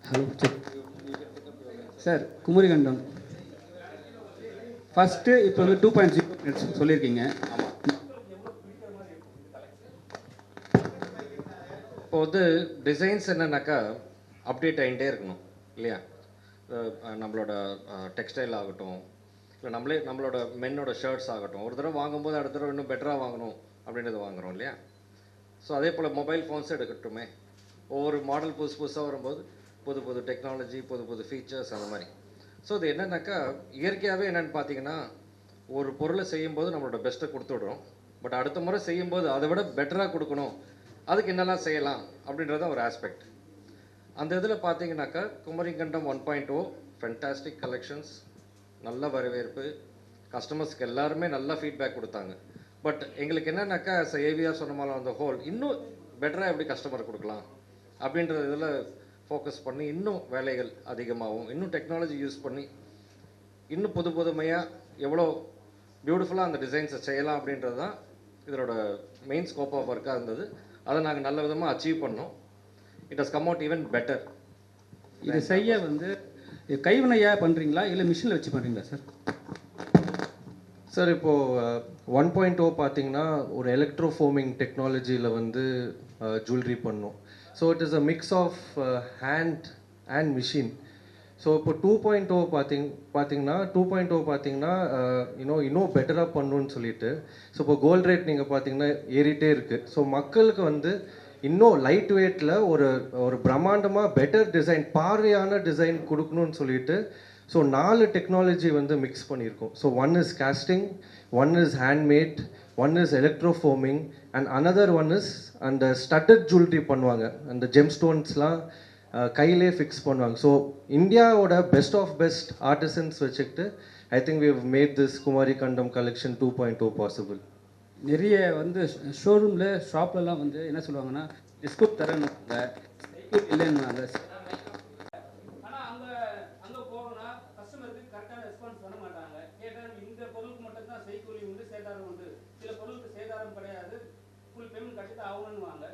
Hello sir, Kumari Kandam first இப்போ வந்து 2.0 சொல்லியிருக்கீங்க. இப்போ வந்து டிசைன்ஸ் என்னன்னாக்கா அப்டேட் ஆகிட்டே இருக்கணும் இல்லையா? நம்மளோட டெக்ஸ்டைல் ஆகட்டும், இல்லை நம்மளோட மென்னோட ஷர்ட்ஸ் ஆகட்டும், ஒரு தடவை வாங்கும்போது அடுத்த தடவை இன்னும் பெட்டராக வாங்கணும் அப்படின்றத வாங்குகிறோம் இல்லையா? ஸோ அதே போல் மொபைல் ஃபோன்ஸ் எடுக்கட்டுமே, ஒவ்வொரு மாடல் புதுசாக வரும்போது புது புது டெக்னாலஜி, புது புது ஃபீச்சர்ஸ் அந்த மாதிரி. ஸோ இது என்னென்னாக்கா இயற்கையாகவே என்னென்னு பார்த்தீங்கன்னா, ஒரு பொருளை செய்யும்போது நம்மளோட பெஸ்ட்டை கொடுத்துடுறோம். பட் அடுத்த முறை செய்யும்போது அதை விட பெட்டராக கொடுக்கணும், அதுக்கு என்னெல்லாம் செய்யலாம் அப்படின்றத ஒரு ஆஸ்பெக்ட். அந்த இதில் பார்த்தீங்கன்னாக்கா குமரிகண்டம் 1.0 ஃபென்டாஸ்டிக் கலெக்ஷன்ஸ், நல்ல வரவேற்பு, கஸ்டமர்ஸ்க்கு எல்லாருமே நல்ல ஃபீட்பேக் கொடுத்தாங்க. பட் எங்களுக்கு என்னன்னாக்கா ஏவிஆர் சொன்ன மாதிரி அந்த ஹோல் இன்னும் பெட்டராக எப்படி கஸ்டமர் கொடுக்கலாம் அப்படின்ற இதில் ஃபோக்கஸ் பண்ணி இன்னும் வேலைகள் அதிகமாகவும், இன்னும் டெக்னாலஜி யூஸ் பண்ணி இன்னும் புதுமையாக எவ்வளோ பியூட்டிஃபுல்லாக அந்த டிசைன்ஸை செய்யலாம் அப்படின்றது தான் இதோட மெயின் ஸ்கோப் ஆஃப் ஒர்க்காக இருந்தது. அதை நாங்கள் நல்ல விதமாக அச்சீவ் பண்ணோம். It has come out even better. இது செய்ய வந்து கைவினையாக பண்ணுறீங்களா இல்லை மிஷினில் வச்சு பண்ணுறீங்களா சார்? சார், இப்போது 1.0 பார்த்தீங்கன்னா ஒரு எலக்ட்ரோஃபோமிங் டெக்னாலஜியில் வந்து ஜுவல்லரி பண்ணோம். So it is a mix of hand and machine. So இப்போ 2.0 பார்த்தீங்கன்னா இன்னும் பெட்டராக பண்ணணும்னு சொல்லிட்டு, ஸோ இப்போ கோல்ட் ரேட் நீங்கள் பார்த்தீங்கன்னா ஏறிட்டே இருக்குது. ஸோ மக்களுக்கு வந்து இன்னும் லைட் வெயிட்டில் ஒரு பிரம்மாண்டமாக பெட்டர் டிசைன், பார்வையான டிசைன் கொடுக்கணும்னு சொல்லிட்டு ஸோ 4 டெக்னாலஜி வந்து மிக்ஸ் பண்ணியிருக்கோம். So one is casting, one is handmade, one is electroforming and another one is அந்த ஸ்டட்டட் ஜுவல்லரி பண்ணுவாங்க. அந்த ஜெம் ஸ்டோன்ஸ்லாம் கையிலே ஃபிக்ஸ் பண்ணுவாங்க. ஸோ இந்தியாவோட பெஸ்ட் ஆஃப் பெஸ்ட் ஆர்டிசன்ஸ் வச்சுக்கிட்டு I think we have made this Kumarikandam collection 2.0 possible. நிறைய வந்து ஷோரூமில் ஷாப்லலாம் வந்து என்ன சொல்லுவாங்கன்னா டிஸ்கவுண்ட் தரேன்னு இல்லைன்னு. ஆனால் அங்கே போகணும்னா கஸ்டமருக்கு கரெக்டான ரெஸ்பான்ஸ் பண்ண மாட்டாங்க. கேட்டால் இந்த பொருளுக்கு மட்டும்தான் செய்கூலி உண்டு, சேதாரம் உண்டு, சில பொருளுக்கு சேதாரம் கிடையாது, ஃபுல் பேமெண்ட் கட்டி தான் ஆகணும்னுவாங்க.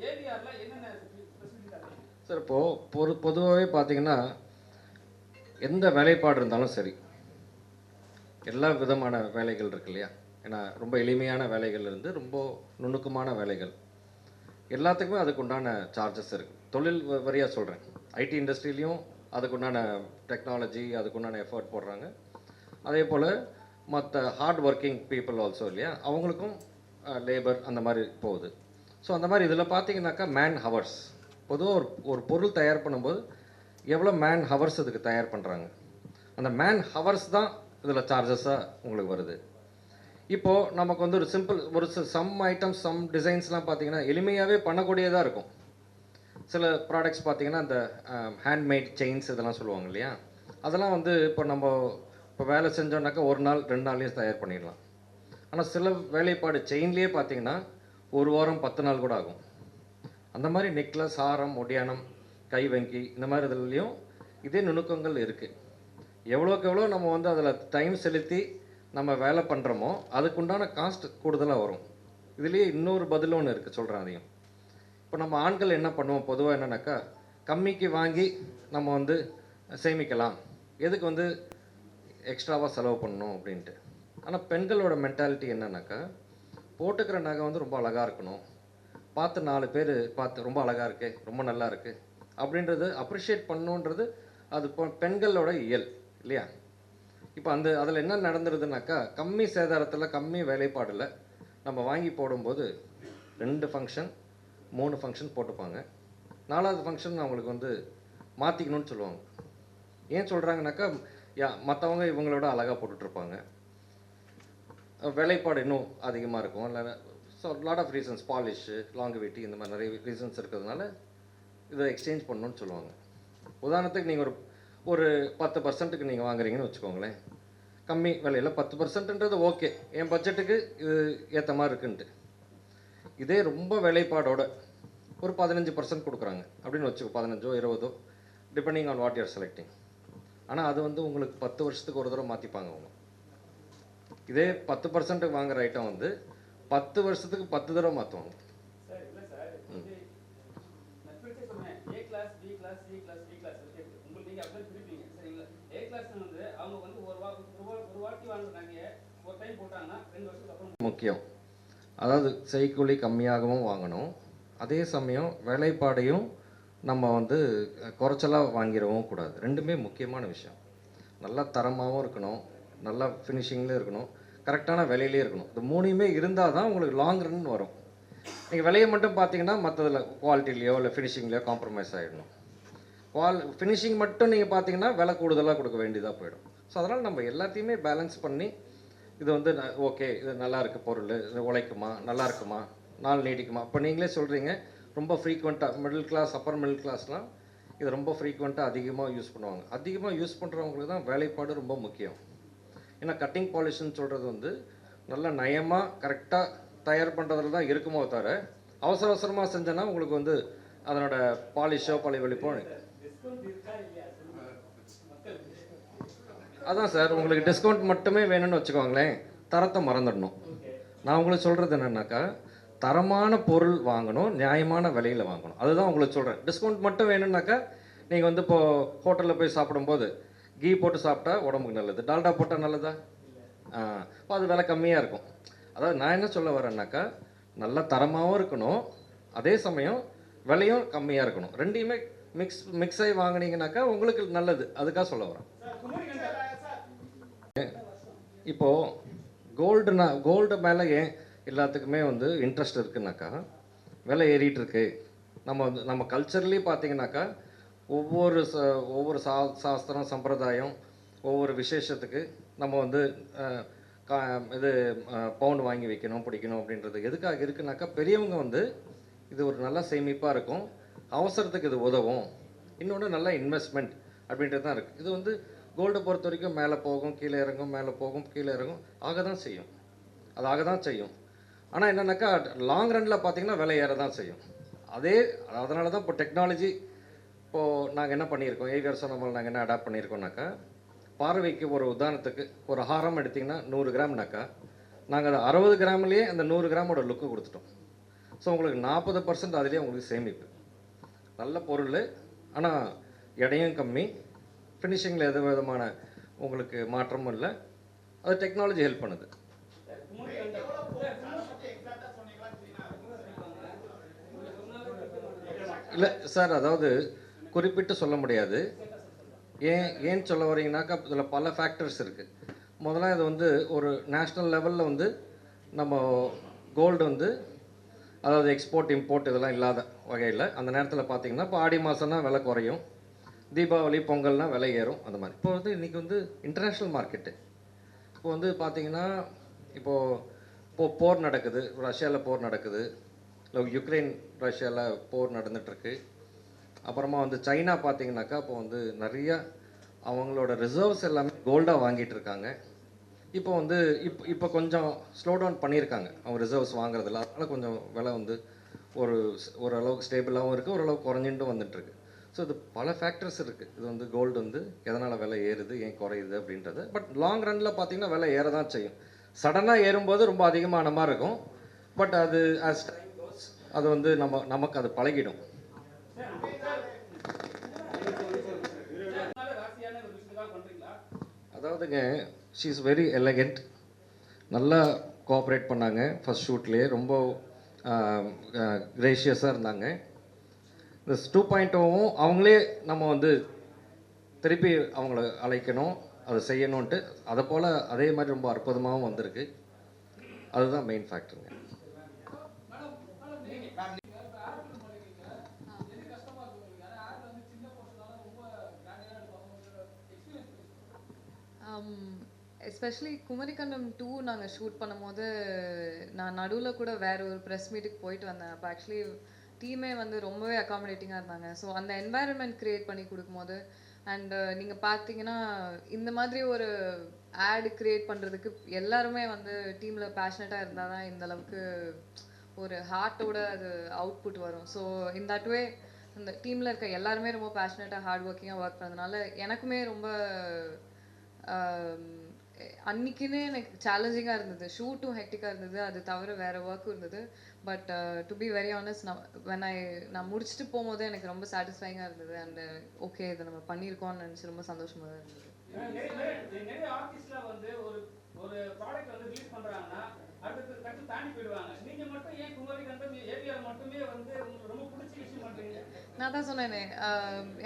ஏவிஆரில் என்னென்ன ஸ்பெசிஃபிக்காக சார்? இப்போது பொதுவாகவே பார்த்தீங்கன்னா எந்த வேலைப்பாடு இருந்தாலும் சரி, எல்லா விதமான வேலைகள் இருக்கு இல்லையா? ஏன்னா ரொம்ப எளிமையான வேலைகள் இருந்து ரொம்ப நுணுக்கமான வேலைகள் எல்லாத்துக்குமே அதுக்குண்டான சார்ஜஸ் இருக்குது. தொழில் வரியாக சொல்கிறேன், ஐடி இண்டஸ்ட்ரியிலையும் அதுக்குண்டான டெக்னாலஜி, அதுக்குண்டான எஃபர்ட் போடுறாங்க. அதே போல் மற்ற ஹார்ட் ஒர்க்கிங் பீப்புள் ஆல்சோ இல்லையா, அவங்களுக்கும் லேபர் அந்த மாதிரி போகுது. ஸோ அந்த மாதிரி இதில் பார்த்தீங்கன்னாக்கா மேன் ஹவர்ஸ், பொதுவாக ஒரு பொருள் தயார் பண்ணும்போது எவ்வளோ மேன் ஹவர்ஸ் இதுக்கு தயார் பண்ணுறாங்க, அந்த மேன் ஹவர்ஸ் தான் இதில் சார்ஜஸாக உங்களுக்கு வருது. இப்போது நமக்கு வந்து ஒரு சம் ஐட்டம்ஸ், சம் டிசைன்ஸ்லாம் பார்த்தீங்கன்னா எளிமையாகவே பண்ணக்கூடியதாக இருக்கும். சில ப்ராடக்ட்ஸ் பார்த்தீங்கன்னா இந்த ஹேண்ட்மேட் செயின்ஸ் இதெல்லாம் சொல்லுவாங்க இல்லையா, அதெல்லாம் வந்து இப்போ வேலை செஞ்சோன்னாக்கா 1 நாள் 2 நாள்லேயும் தயார் பண்ணிடலாம். ஆனால் சில வேலைப்பாடு செயின்லேயே பார்த்தீங்கன்னா 1 வாரம் 10 நாள் கூட ஆகும். அந்த மாதிரி நெக்லஸ், ஹாரம், ஒடியானம், கைவங்கி இந்த மாதிரி இதுலேயும் இதே நுணுக்கங்கள் இருக்குது. எவ்வளோக்கு எவ்வளோ நம்ம வந்து அதில் டைம் செலுத்தி நம்ம வேலை பண்ணுறோமோ அதுக்குண்டான காஸ்ட் கூடுதலாக வரும். இதுலேயே இன்னொரு பதில் ஒன்று இருக்குது, சொல்கிறேன் அதையும். இப்போ நம்ம ஆண்கள் என்ன பண்ணுவோம் பொதுவாக என்னன்னாக்கா, கம்மிக்கு வாங்கி நம்ம வந்து சேமிக்கலாம், எதுக்கு வந்து எக்ஸ்ட்ராவாக செலவு பண்ணணும் அப்படின்ட்டு. ஆனால் பெண்களோட மென்டாலிட்டி என்னன்னாக்கா, போட்டுக்கிற நகை வந்து ரொம்ப அழகாக இருக்கணும், பார்த்து 4 பேர் பார்த்து ரொம்ப அழகாக இருக்குது, ரொம்ப நல்லா இருக்குது அப்படின்றது அப்ரிஷியேட் பண்ணணுன்றது அது பெண்களோட இயல் இல்லையா? இப்போ அதில் என்ன நடந்துருதுனாக்கா, கம்மி சேதாரத்தில் கம்மி வேலைப்பாடில் நம்ம வாங்கி போடும்போது 2 ஃபங்க்ஷன் 3 ஃபங்க்ஷன் போட்டுப்பாங்க. 4வது ஃபங்க்ஷன் அவங்களுக்கு வந்து மாற்றிக்கணும்னு சொல்லுவாங்க. ஏன் சொல்கிறாங்கனாக்கா, மற்றவங்க இவங்களோட அழகாக போட்டுட்ருப்பாங்க, வேலைப்பாடு இன்னும் அதிகமாக இருக்கும், இல்லை so lot of reasons, polish, longevity, இந்த மாதிரி நிறைய ரீசன்ஸ் இருக்கிறதுனால இதை எக்ஸ்சேஞ்ச் பண்ணணும்னு சொல்லுவாங்க. உதாரணத்துக்கு நீங்கள் ஒரு 10%க்கு நீங்கள் வாங்குறீங்கன்னு வச்சுக்கோங்களேன், கம்மி விலையில் 10%ன்றது ஓகே, என் பட்ஜெட்டுக்கு இது ஏற்ற மாதிரி இருக்குன்ட்டு. இதே ரொம்ப வேலைப்பாடோட ஒரு 15% கொடுக்குறாங்க அப்படின்னு வச்சுக்கோ, 15ஓ 20ஓ depending on what you're selecting. ஆனால் அது வந்து உங்களுக்கு 10 வருஷத்துக்கு ஒரு தடவை மாற்றிப்பாங்க அவங்க. இதே 10% வாங்குகிற ஐட்டம் வந்து 10 வருஷத்துக்கு 10 தடவை மாற்றுவாங்க. சார் இல்லை சார் வந்து நெட்ஃப்ளிக்ஸே சொன்னேன் A class B class C class D class உங்களுக்கு நீங்கள் அப்படியே பிரிப்பீங்க சரிங்களா. ஏ கிளாஸ்னு வந்து அவங்க வந்து ஒரு வாட்டி வாங்குறாங்க, ஒரு டைம் போட்டாங்கன்னா 2 வருஷத்துக்கு அப்புறம் முக்கியம். அதாவது செய்கூலி கம்மியாகவும் வாங்கணும், அதே சமயம் வேலைப்பாடையும் நம்ம வந்து குறைச்சலாக வாங்கிடவும் கூடாது. ரெண்டுமே முக்கியமான விஷயம். நல்லா தரமாகவும் இருக்கணும், நல்லா ஃபினிஷிங்லேயும் இருக்கணும், கரெக்டான விலையிலே இருக்கணும். இது மூணுமே இருந்தால் தான் உங்களுக்கு லாங் ரன் வரும். நீங்கள் விலையை மட்டும் பார்த்தீங்கன்னா மற்றதில் குவாலிட்டிலையோ இல்லை ஃபினிஷிங்லையோ காம்ப்ரமைஸ் ஆகிடணும். ஃபினிஷிங் மட்டும் நீங்கள் பார்த்தீங்கன்னா விலை கூடுதலாக கொடுக்க வேண்டியதாக போயிடும். ஸோ அதனால் நம்ம எல்லாத்தையுமே பேலன்ஸ் பண்ணி இது வந்து ஓகே இது நல்லா இருக்குது பொருள், இது உழைக்குமா, நல்லா இருக்குமா, நாள் நீடிக்குமா. இப்போ நீங்களே சொல்கிறீங்க ரொம்ப ஃப்ரீக்வெண்ட்டாக மிடில் கிளாஸ் அப்பர் மிடில் கிளாஸ்லாம் இது ரொம்ப ஃப்ரீக்வெண்ட்டாக அதிகமாக யூஸ் பண்ணுவாங்க. அதிகமாக யூஸ் பண்ணுறவங்களுக்கு தான் வேலைப்பாடு ரொம்ப முக்கியம். ஏன்னா கட்டிங் பாலிஷ்னு சொல்கிறது வந்து நல்லா நயமாக கரெக்டாக தயார் பண்ணுறதுல தான் இருக்குமோ தவிர அவசர அவசரமாக செஞ்சோன்னா உங்களுக்கு வந்து அதனோட பாலிஷோ பழைவெளிப்போ. அதான் சார், உங்களுக்கு டிஸ்கவுண்ட் மட்டுமே வேணும்னு வச்சுக்கோங்களேன், தரத்தை மறந்துடணும். நான் உங்களுக்கு சொல்கிறது என்னென்னாக்கா தரமான பொருள் வாங்கணும், நியாயமான விலையில் வாங்கணும். அதுதான் உங்களுக்கு சொல்கிறேன். டிஸ்கவுண்ட் மட்டும் வேணும்னாக்கா நீங்கள் வந்து இப்போது ஹோட்டலில் போய் சாப்பிடும்போது கீ போட்டு சாப்பிட்டா உடம்புக்கு நல்லது, டால்டா போட்டால் நல்லதா? இப்போ அது விலை கம்மியாக இருக்கும். அதாவது நான் என்ன சொல்ல வரேன்னாக்கா நல்ல தரமாகவும் இருக்கணும், அதே சமயம் விலையும் கம்மியாக இருக்கணும். ரெண்டையுமே மிக்ஸ் ஆகி வாங்கினீங்கனாக்கா உங்களுக்கு நல்லது. அதுக்காக சொல்ல வரேன். இப்போது கோல்டு மேலே ஏன் எல்லாத்துக்குமே வந்து இன்ட்ரெஸ்ட் இருக்குனாக்கா விலை ஏறிட்டு இருக்கு. நம்ம கல்ச்சர்லேயே பார்த்தீங்கன்னாக்கா ஒவ்வொரு சாஸ்திரம் சம்பிரதாயம் ஒவ்வொரு விசேஷத்துக்கு நம்ம வந்து இது பவுண்ட் வாங்கி வைக்கணும் பிடிக்கணும் அப்படின்றது எதுக்காக இருக்குனாக்கா பெரியவங்க வந்து இது ஒரு நல்ல சேமிப்பாக இருக்கும், அவசரத்துக்கு இது உதவும், இன்னொன்று நல்ல இன்வெஸ்ட்மெண்ட் அப்படின்றது தான் இருக்குது. இது வந்து கோல்டை பொறுத்த வரைக்கும் மேலே போகும் கீழே இறங்கும், மேலே போகும் கீழே இறங்கும், ஆக தான் செய்யும். அது ஆக தான் செய்யும். ஆனால் என்னென்னாக்கா லாங் ரனில் பார்த்தீங்கன்னா விலை ஏற தான் செய்யும். அதனால தான் இப்போ டெக்னாலஜி இப்போது நாங்கள் என்ன பண்ணியிருக்கோம், ஏவியர்ஸோ நாங்கள் என்ன அடாப்ட் பண்ணியிருக்கோம்னாக்கா பார்வைக்கு ஒரு உதாரணத்துக்கு ஒரு ஹாரம் எடுத்திங்கன்னா 100 கிராம்னாக்கா நாங்கள் அதை 60 கிராம்லேயே அந்த 100 கிராமோட லுக்கு கொடுத்துட்டோம். ஸோ உங்களுக்கு 40% அதுலேயே உங்களுக்கு சேமிப்பு. நல்ல பொருள், ஆனால் எடையும் கம்மி, ஃபினிஷிங்கில் எந்த விதமான உங்களுக்கு மாற்றமும் இல்லை. அது டெக்னாலஜி ஹெல்ப் பண்ணுது. இல்லை சார், அதாவது குறிப்பிட்டு சொல்ல முடியாது. ஏன் சொல்ல வரீங்கன்னாக்கா இதில் பல ஃபேக்டர்ஸ் இருக்குது. முதல்ல இது வந்து ஒரு நேஷ்னல் லெவலில் வந்து நம்ம கோல்டு வந்து அதாவது எக்ஸ்போர்ட் இம்போர்ட் இதெல்லாம் இல்லாத வகையில் அந்த நேரத்தில் பார்த்தீங்கன்னா இப்போ ஆடி மாதம்னா விலை குறையும், தீபாவளி பொங்கல்னால் விலை ஏறும், அந்த மாதிரி. இப்போ வந்து இன்றைக்கி வந்து இன்டர்நேஷ்னல் மார்க்கெட்டு இப்போ வந்து பார்த்தீங்கன்னா இப்போது போர் நடக்குது, ரஷ்யாவில் போர் நடக்குது, இல்லை யுக்ரைன் ரஷ்யாவில் போர் நடந்துகிட்ருக்கு. அப்புறமா வந்து சைனா பார்த்தீங்கன்னாக்கா இப்போ வந்து நிறையா அவங்களோட ரிசர்வ்ஸ் எல்லாமே கோல்டாக வாங்கிட்டு இருக்காங்க. இப்போ வந்து இப்போ கொஞ்சம் ஸ்லோ டவுன் பண்ணியிருக்காங்க அவங்க ரிசர்வ்ஸ் வாங்குறதில்ல. அதனால் கொஞ்சம் விலை வந்து ஓரளவுக்கு ஸ்டேபிளாகவும் இருக்குது, ஓரளவுக்கு குறைஞ்சிட்டும் வந்துட்டுருக்கு. ஸோ இது பல ஃபேக்டர்ஸ் இருக்குது. இது வந்து கோல்டு வந்து எதனால் விலை ஏறுது ஏன் குறையுது அப்படின்றது. பட் லாங் ரனில் பார்த்தீங்கன்னா விலை ஏற தான் செய்யும். சடனாக ஏறும்போது ரொம்ப அதிகமான மாதிரி இருக்கும். பட் அது as time goes அது வந்து நமக்கு அது பழகிடும். அதாவதுங்க ஷீ இஸ் வெரி எலகண்ட், நல்லா கோஆப்ரேட் பண்ணாங்க ஃபஸ்ட் ஷூட்லேயே, ரொம்ப கிரேஷியஸாக இருந்தாங்க. இந்த 2.0வும் அவங்களே நம்ம வந்து திருப்பி அவங்கள அழைக்கணும், அதை செய்யணுன்ட்டு அதை போல் அதே மாதிரி ரொம்ப அற்புதமாகவும் வந்திருக்கு. அதுதான் மெயின் ஃபேக்டருங்க. எஸ்பெஷலி குமரிக்கண்டம் 2 நாங்கள் ஷூட் பண்ணும்போது நான் நடுவில் கூட வேற ஒரு ப்ரெஸ் மீட்டுக்கு போயிட்டு வந்தேன். அப்போ ஆக்சுவலி டீமே வந்து ரொம்பவே அகாமடேட்டிங்காக இருந்தாங்க. ஸோ அந்த என்வாயர்மெண்ட் க்ரியேட் பண்ணி கொடுக்கும்போது அண்ட் நீங்கள் பார்த்தீங்கன்னா இந்த மாதிரி ஒரு ஆட் க்ரியேட் பண்ணுறதுக்கு எல்லாருமே வந்து டீமில் பேஷனட்டாக இருந்தால் தான் இந்த அளவுக்கு ஒரு ஹார்ட்டோட அது அவுட்புட் வரும். ஸோ இன் தட் வே அந்த டீமில் இருக்க எல்லாருமே ரொம்ப பேஷனட்டாக ஹார்ட் ஒர்க்கிங்காக ஒர்க் பண்ணதுனால எனக்குமே ரொம்ப அன்னைக்குன்னே எனக்கு சேலஞ்சிங்காக இருந்தது. ஷூட்டும் ஹெக்டிக்காக இருந்தது. அது தவிர வேறு ஒர்க்கும் இருந்தது. But to be very honest, நான் முடிச்சுட்டு போகும்போது எனக்கு ரொம்ப சாட்டிஸ்ஃபைங்காக இருந்தது. அண்ட் ஓகே, இதை நம்ம பண்ணியிருக்கோம்னு நினச்சி ரொம்ப சந்தோஷமாக தான் இருந்தது. நிறைய ஆர்டிஸ்ட்லாம் வந்து ஒரு ஒரு ப்ராடக்ட் வந்து ரிலீஸ் பண்றாங்கன்னா அடுத்து கட்டு தாண்டி போயிடுவாங்க. நீங்க மட்டும் ஏன் குமரிக்கண்டம் ஏபிஆர் மட்டுமே வந்து உங்களுக்கு ரொம்ப பிடிச்ச விஷயம் பண்றீங்க? நான் தான் சொன்னேனே,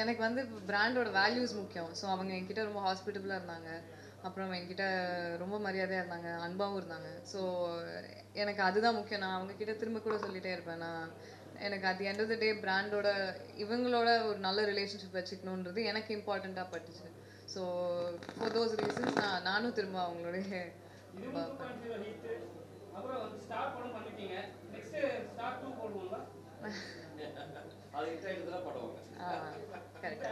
எனக்கு வந்து பிராண்டோட வேல்யூஸ் முக்கியம். ஸோ அவங்க என்கிட்ட ரொம்ப ஹாஸ்பிட்டபிளாக இருந்தாங்க. அப்புறம் என்கிட்ட ரொம்ப மரியாதையாக இருந்தாங்க, அன்பாகவும் இருந்தாங்க. ஸோ எனக்கு அதுதான் முக்கியம். நான் அவங்கக்கிட்ட திரும்ப கூட சொல்லிகிட்டே இருப்பேன். எனக்கு at the end of the day பிராண்டோட இவங்களோட ஒரு நல்ல ரிலேஷன்ஷிப் வச்சுக்கணுன்றது எனக்கு இம்பார்ட்டண்ட்டாக பட்டுச்சு. ஸோ ஃபார் தோஸ் ரீசன்ஸ் நானும் திரும்ப அவங்களுடைய அப்புறம் வந்து ஸ்டார் படம் பண்ணிட்டீங்க. நெக்ஸ்ட் ஸ்டார் 2 போடுவாங்களா? அது இன்ட்ரெஸ்ட் தான் பண்ணுவாங்க. கரெக்ட்.